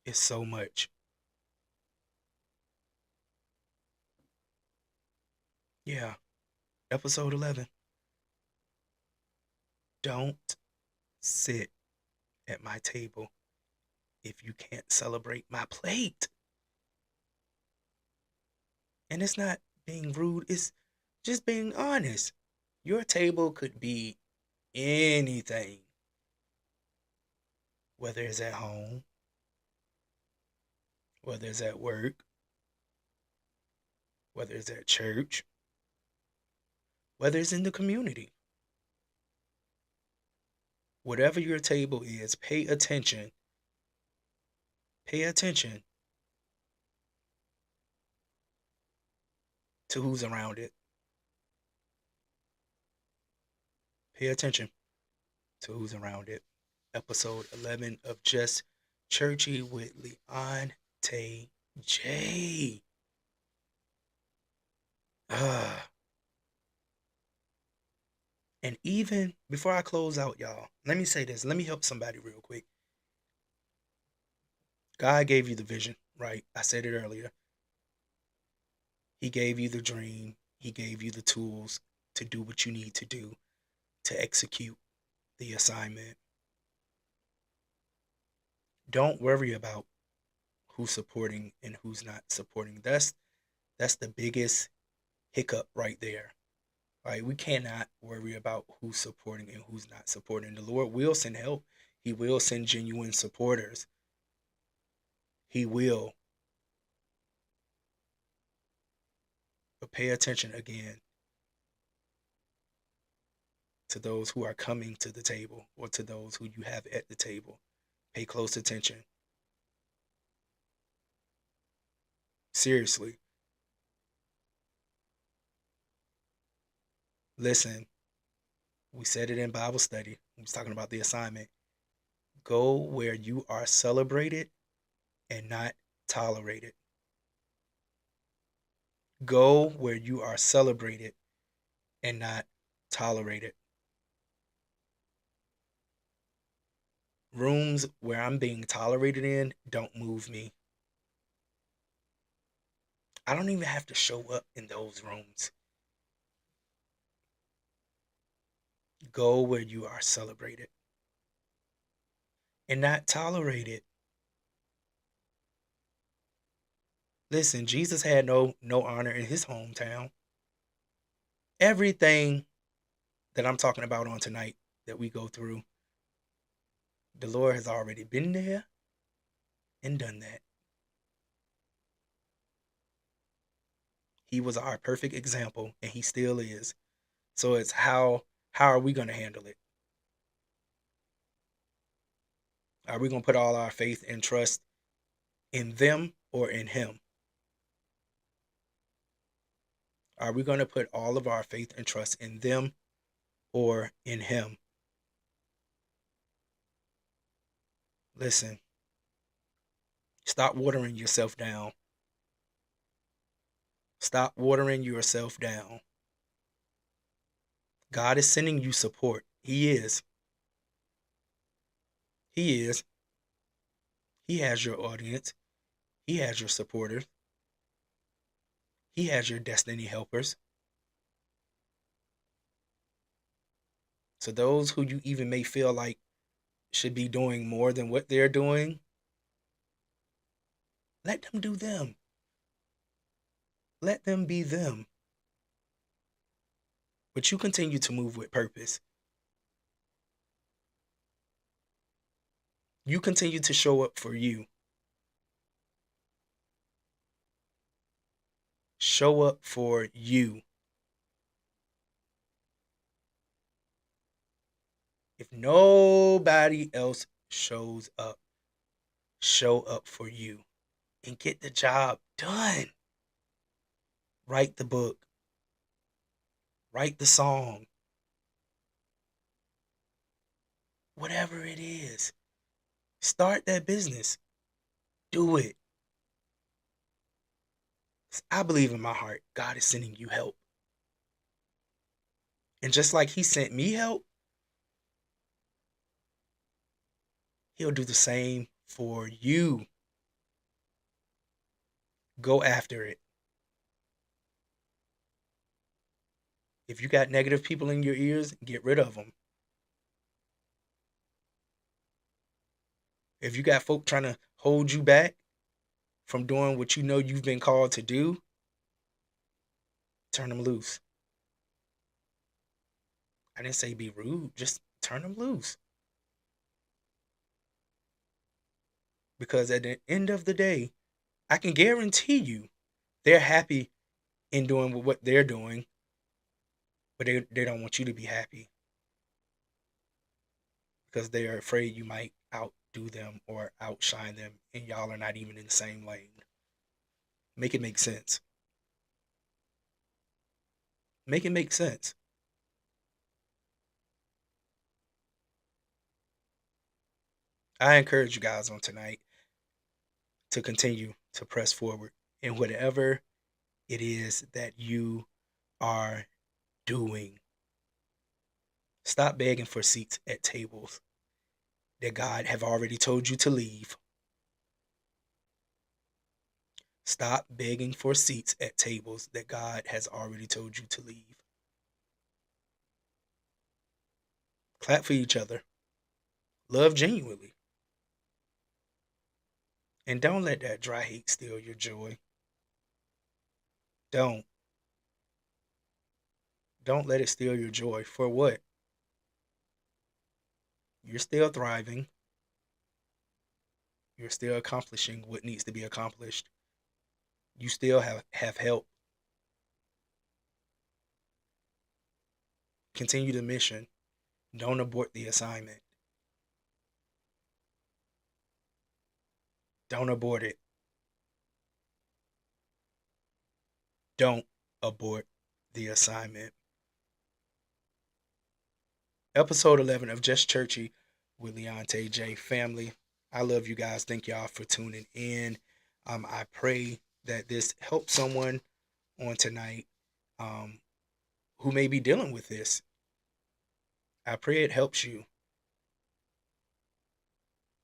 It's so much. Yeah. Episode 11. Don't sit at my table if you can't celebrate my plate. And it's not being rude, it's just being honest. Your table could be anything, whether it's at home, whether it's at work, whether it's at church, whether it's in the community. Whatever your table is, pay attention. Pay attention to who's around it. Pay attention to who's around it. Episode 11 of Jus Churchy with Leonte J. And even before I close out, y'all, let me say this. Let me help somebody real quick. God gave you the vision, right? I said it earlier. He gave you the dream. He gave you the tools to do what you need to do to execute the assignment. Don't worry about who's supporting and who's not supporting. That's the biggest hiccup right there. Right? We cannot worry about who's supporting and who's not supporting. The Lord will send help. He will send genuine supporters. He will. But pay attention again to those who are coming to the table or to those who you have at the table. Pay close attention. Seriously. Listen, we said it in Bible study. We was talking about the assignment. Go where you are celebrated and not tolerated. Go where you are celebrated and not tolerated. Rooms where I'm being tolerated in don't move me. I don't even have to show up in those rooms. Go where you are celebrated and not tolerated. Listen, Jesus had no honor in his hometown. Everything that I'm talking about on tonight that we go through, the Lord has already been there and done that. He was our perfect example, and he still is. So it's how are we going to handle it? Are we going to put all our faith and trust in them or in him? Are we going to put all of our faith and trust in them or in him? Listen, stop watering yourself down. Stop watering yourself down. God is sending you support. He is. He is. He has your audience. He has your supporters. He has your destiny helpers. So those who you even may feel like should be doing more than what they're doing, let them do them. Let them be them. But you continue to move with purpose. You continue to show up for you. Show up for you. If nobody else shows up, show up for you and get the job done. Write the book. Write the song. Whatever it is. Start that business. Do it. I believe in my heart, God is sending you help. And just like he sent me help, he'll do the same for you. Go after it. If you got negative people in your ears, get rid of them. If you got folk trying to hold you back from doing what you know you've been called to do, turn them loose. I didn't say be rude, just turn them loose. Because at the end of the day, I can guarantee you they're happy in doing what they're doing, but they don't want you to be happy because they are afraid you might outdo them or outshine them, and y'all are not even in the same lane. Make it make sense. Make it make sense. I encourage you guys on tonight to continue to press forward in whatever it is that you are doing. Stop begging for seats at tables that God have already told you to leave. Stop begging for seats at tables that God has already told you to leave. Clap for each other. Love genuinely. And don't let that dry hate steal your joy. Don't. Don't let it steal your joy. For what? You're still thriving. You're still accomplishing what needs to be accomplished. You still have help. Continue the mission. Don't abort the assignment. Don't abort it. Don't abort the assignment. Episode 11 of Jus Churchy with Leonte J. Family. I love you guys. Thank y'all for tuning in. I pray that this helps someone on tonight who may be dealing with this. I pray it helps you.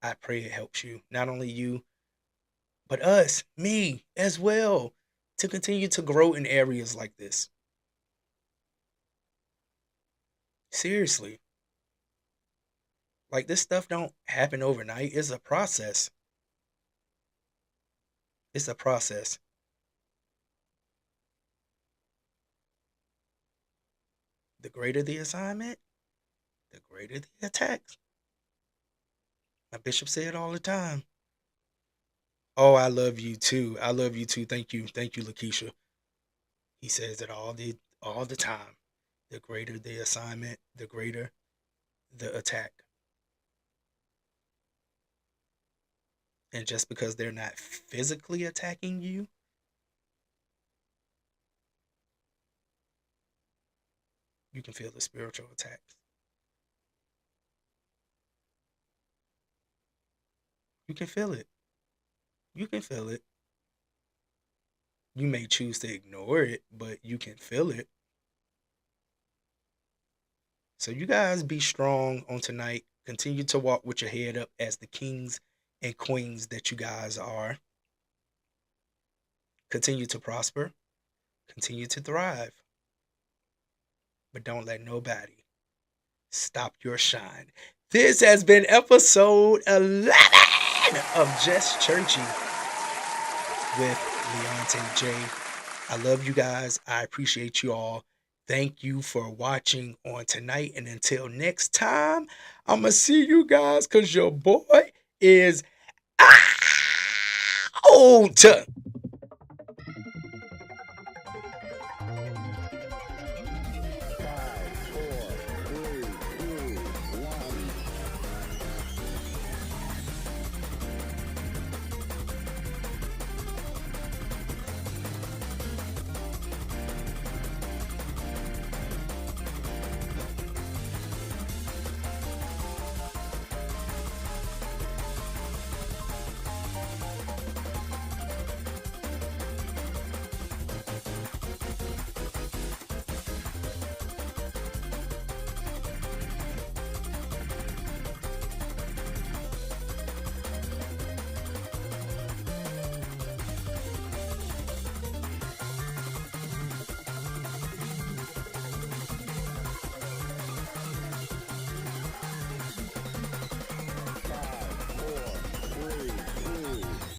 I pray it helps you. Not only you, but us, me as well, to continue to grow in areas like this. Seriously. Like this stuff don't happen overnight. It's a process. It's a process. The greater the assignment, the greater the attacks. My bishop said all the time. Oh, I love you too. I love you too. Thank you. Thank you, Lakeisha. He says it all the time. The greater the assignment, the greater the attack. And just because they're not physically attacking you, you can feel the spiritual attacks. You can feel it. You can feel it. You may choose to ignore it, but you can feel it. So you guys be strong on tonight. Continue to walk with your head up as the kings and queens that you guys are. Continue to prosper. Continue to thrive. But don't let nobody stop your shine. This has been episode 11 of Jus Churchy with Leonte J. I love you guys. I appreciate you all. Thank you for watching on tonight. And until next time, I'm going to see you guys because your boy is out.